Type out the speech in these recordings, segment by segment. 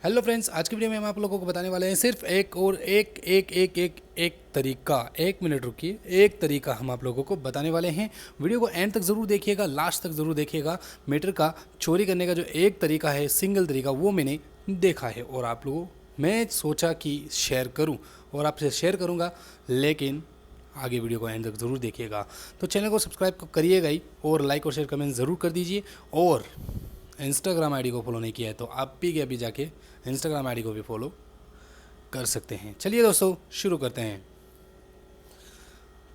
Hello friends, आज की video में हम आप लोगों को बताने वाले हैं सिर्फ एक और एक एक एक एक एक तरीका। 1 मिनट रुकिए, एक तरीका हम आप लोगों को बताने वाले हैं। वीडियो को एंड तक ज़रूर देखिएगा, लास्ट तक ज़रूर देखिएगा। मीटर का चोरी करने का जो एक तरीका है, सिंगल तरीका, वो मैंने देखा है और आप लोगों मैं सोचा कि शेयर करूं और आपसे शेयर करूंगा, लेकिन आगे वीडियो को एंड तक ज़रूर देखिएगा। तो चैनल को सब्सक्राइब करिएगा ही और लाइक और शेयर कमेंट ज़रूर कर दीजिए। और इंस्टाग्राम आईडी को फॉलो नहीं किया है तो आप भी के अभी जाके इंस्टाग्राम आईडी को भी फॉलो कर सकते हैं। चलिए दोस्तों, शुरू करते हैं।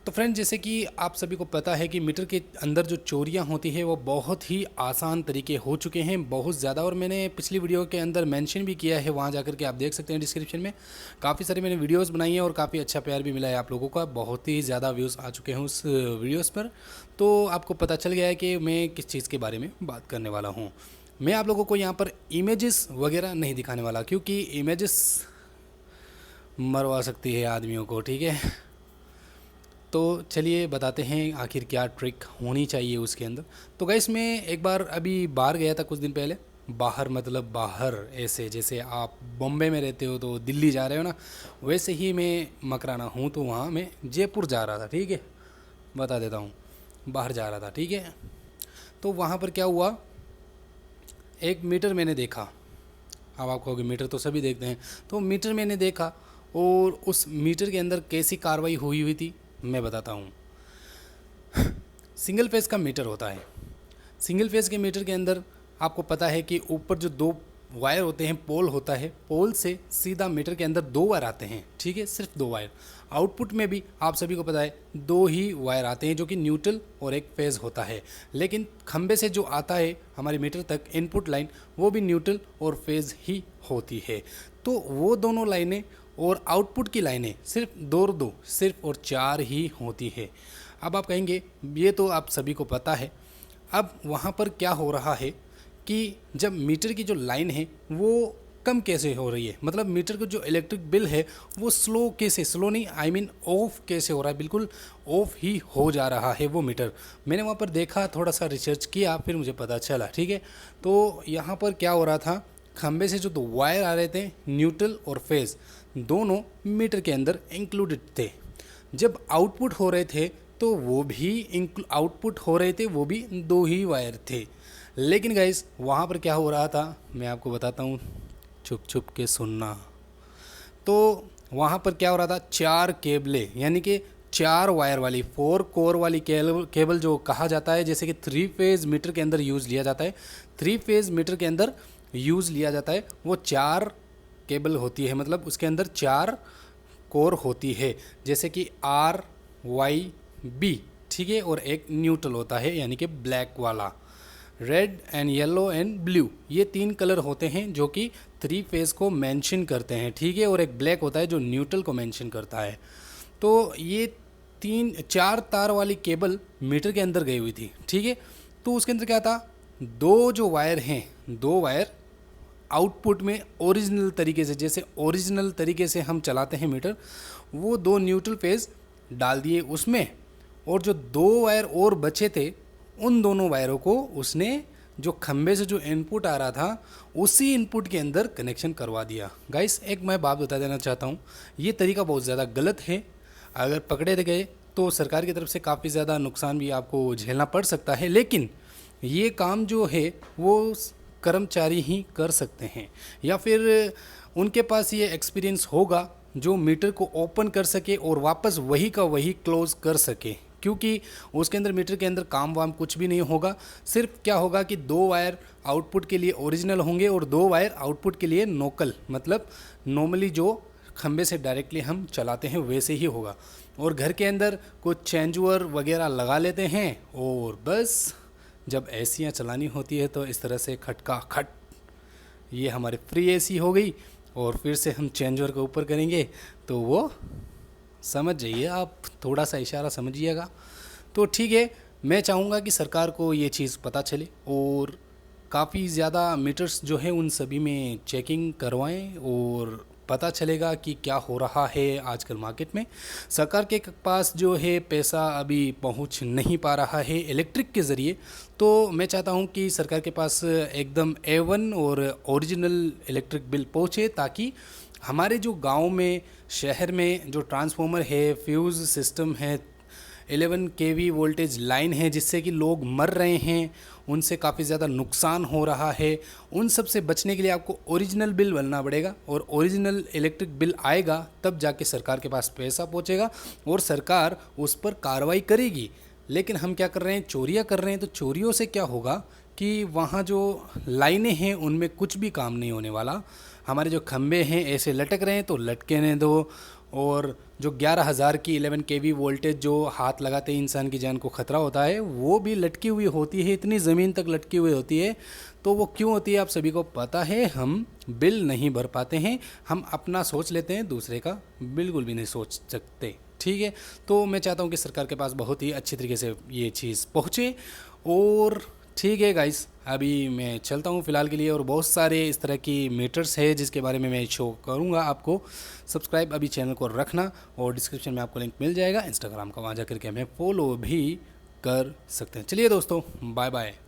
तो फ्रेंड, जैसे कि आप सभी को पता है कि मीटर के अंदर जो चोरियां होती है वो बहुत ही आसान तरीके हो चुके हैं, बहुत ज़्यादा। और मैंने पिछली वीडियो के अंदर मेंशन भी किया है, वहां जाकर के आप देख सकते हैं डिस्क्रिप्शन में। काफ़ी सारी मैंने वीडियोस बनाई हैं और काफ़ी अच्छा प्यार भी मिला है आप लोगों का। बहुत ही ज़्यादा व्यूज़ आ चुके हैं उस वीडियोज़ पर। तो आपको पता चल गया है कि मैं किस चीज़ के बारे में बात करने वाला हूँ। मैं आप लोगों को यहाँ पर इमेजेस वगैरह नहीं दिखाने वाला, क्योंकि इमेजेस मरवा सकती है आदमियों को, ठीक है। तो चलिए बताते हैं आखिर क्या ट्रिक होनी चाहिए उसके अंदर। तो गाइस, मैं एक बार अभी बाहर गया था कुछ दिन पहले। बाहर मतलब बाहर ऐसे जैसे आप बॉम्बे में रहते हो तो दिल्ली जा रहे हो ना, वैसे ही मैं मकराना हूँ। तो वहाँ मैं जयपुर जा रहा था, ठीक है, बता देता हूँ। बाहर जा रहा था, ठीक है। तो वहाँ पर क्या हुआ, एक मीटर मैंने देखा। अब आप कहोगे मीटर तो सभी देखते हैं, तो मीटर मैंने देखा और उस मीटर के अंदर कैसी कार्रवाई हुई हुई थी मैं बताता हूँ। सिंगल फेज़ का मीटर होता है। सिंगल फेज़ के मीटर के अंदर आपको पता है कि ऊपर जो दो वायर होते हैं, पोल होता है, पोल से सीधा मीटर के अंदर दो वायर आते हैं, ठीक है, सिर्फ दो वायर। आउटपुट में भी आप सभी को पता है दो ही वायर आते हैं, जो कि न्यूट्रल और एक फेज़ होता है। लेकिन खंबे से जो आता है हमारे मीटर तक इनपुट लाइन, वो भी न्यूट्रल और फेज़ ही होती है। तो वो दोनों लाइनें और आउटपुट की लाइनें सिर्फ दो सिर्फ और चार ही होती है। अब आप कहेंगे ये तो आप सभी को पता है। अब वहाँ पर क्या हो रहा है कि जब मीटर की जो लाइन है वो कम कैसे हो रही है, मतलब मीटर का जो इलेक्ट्रिक बिल है वो स्लो कैसे, स्लो नहीं आई मीन ऑफ कैसे हो रहा है, बिल्कुल ऑफ ही हो जा रहा है वो मीटर। मैंने वहाँ पर देखा, थोड़ा सा रिसर्च किया, फिर मुझे पता चला, ठीक है। तो यहाँ पर क्या हो रहा था, खंबे से जो दो वायर आ रहे थे, न्यूट्रल और फेज़, दोनों मीटर के अंदर इंक्लूडेड थे। जब आउटपुट हो रहे थे तो वो भी आउटपुट हो रहे थे, वो भी दो ही वायर थे। लेकिन गाइस, वहाँ पर क्या हो रहा था मैं आपको बताता हूँ, छुप छुप के सुनना। तो वहाँ पर क्या हो रहा था, चार केबलें, यानी कि चार वायर वाली, 4 कोर वाली केबल जो कहा जाता है, जैसे कि 3 फेज़ मीटर के अंदर यूज़ लिया जाता है, 3 फेज़ मीटर के अंदर यूज़ लिया जाता है, वो चार केबल होती है, मतलब उसके अंदर चार कोर होती है, जैसे कि RYB, ठीक है। और एक न्यूट्रल होता है, यानी कि ब्लैक वाला। Red and yellow and blue, ये 3 कलर होते हैं जो कि 3 फेज़ को मेंशन करते हैं, ठीक है। और एक ब्लैक होता है जो न्यूट्रल को मेंशन करता है। तो ये 3 4 तार वाली केबल मीटर के अंदर गई हुई थी, ठीक है। तो उसके अंदर क्या था, दो जो वायर हैं, दो वायर आउटपुट में ओरिजिनल तरीके से, जैसे ओरिजिनल तरीके से हम चलाते हैं मीटर, वो दो न्यूट्रल फेज़ डाल दिए उसमें। और जो दो वायर और बचे थे, उन दोनों वायरों को उसने जो खंबे से जो इनपुट आ रहा था उसी इनपुट के अंदर कनेक्शन करवा दिया। गाइस, एक मैं बात बता देना चाहता हूँ, ये तरीका बहुत ज़्यादा गलत है। अगर पकड़े गए तो सरकार की तरफ से काफ़ी ज़्यादा नुकसान भी आपको झेलना पड़ सकता है। लेकिन ये काम जो है वो कर्मचारी ही कर सकते हैं, या फिर उनके पास ये एक्सपीरियंस होगा जो मीटर को ओपन कर सके और वापस वही का वही क्लोज कर सके। क्योंकि उसके अंदर मीटर के अंदर काम वाम कुछ भी नहीं होगा। सिर्फ क्या होगा कि दो वायर आउटपुट के लिए ओरिजिनल होंगे और दो वायर आउटपुट के लिए नोकल, मतलब नॉर्मली जो खंबे से डायरेक्टली हम चलाते हैं वैसे ही होगा। और घर के अंदर कुछ चेंजओवर वगैरह लगा लेते हैं और बस जब एसियाँ चलानी होती है तो इस तरह से खटका खट, ये हमारी फ्री एसी हो गई। और फिर से हम चेंजओवर के ऊपर करेंगे तो वो समझ जाइए आप, थोड़ा सा इशारा समझिएगा। तो ठीक है, मैं चाहूँगा कि सरकार को ये चीज़ पता चले और काफ़ी ज़्यादा मीटर्स जो है उन सभी में चेकिंग करवाएं और पता चलेगा कि क्या हो रहा है आजकल मार्केट में। सरकार के पास जो है पैसा अभी पहुंच नहीं पा रहा है इलेक्ट्रिक के ज़रिए, तो मैं चाहता हूं कि सरकार के पास एकदम A1 और ओरिजिनल इलेक्ट्रिक बिल पहुंचे, ताकि हमारे जो गांव में, शहर में जो ट्रांसफार्मर है, फ्यूज़ सिस्टम है, 11 kV वोल्टेज लाइन है जिससे कि लोग मर रहे हैं, उनसे काफ़ी ज़्यादा नुकसान हो रहा है, उन सब से बचने के लिए आपको ओरिजिनल बिल बनना पड़ेगा। और ओरिजिनल इलेक्ट्रिक बिल आएगा तब जाके सरकार के पास पैसा पहुंचेगा और सरकार उस पर कार्रवाई करेगी। लेकिन हम क्या कर रहे हैं, चोरियां कर रहे हैं। तो चोरियों से क्या होगा कि वहाँ जो लाइनें हैं उनमें कुछ भी काम नहीं होने वाला। हमारे जो खंभे हैं ऐसे लटक रहे हैं तो लटकेने दो। और जो 11,000 की 11 kV वोल्टेज जो हाथ लगाते ही इंसान की जान को ख़तरा होता है, वो भी लटकी हुई होती है, इतनी ज़मीन तक लटकी हुई होती है। तो वो क्यों होती है आप सभी को पता है। हम बिल नहीं भर पाते हैं, हम अपना सोच लेते हैं, दूसरे का बिल्कुल भी नहीं सोच सकते। ठीक है, तो मैं चाहता हूँ कि सरकार के पास बहुत ही अच्छी तरीके से ये चीज़ पहुँचे। और ठीक है गाइस, अभी मैं चलता हूँ फ़िलहाल के लिए। और बहुत सारे इस तरह की मीटर्स है जिसके बारे में मैं शो करूँगा आपको। सब्सक्राइब अभी चैनल को रखना, और डिस्क्रिप्शन में आपको लिंक मिल जाएगा इंस्टाग्राम का, वहाँ जा करके हमें फॉलो भी कर सकते हैं। चलिए दोस्तों, बाय बाय।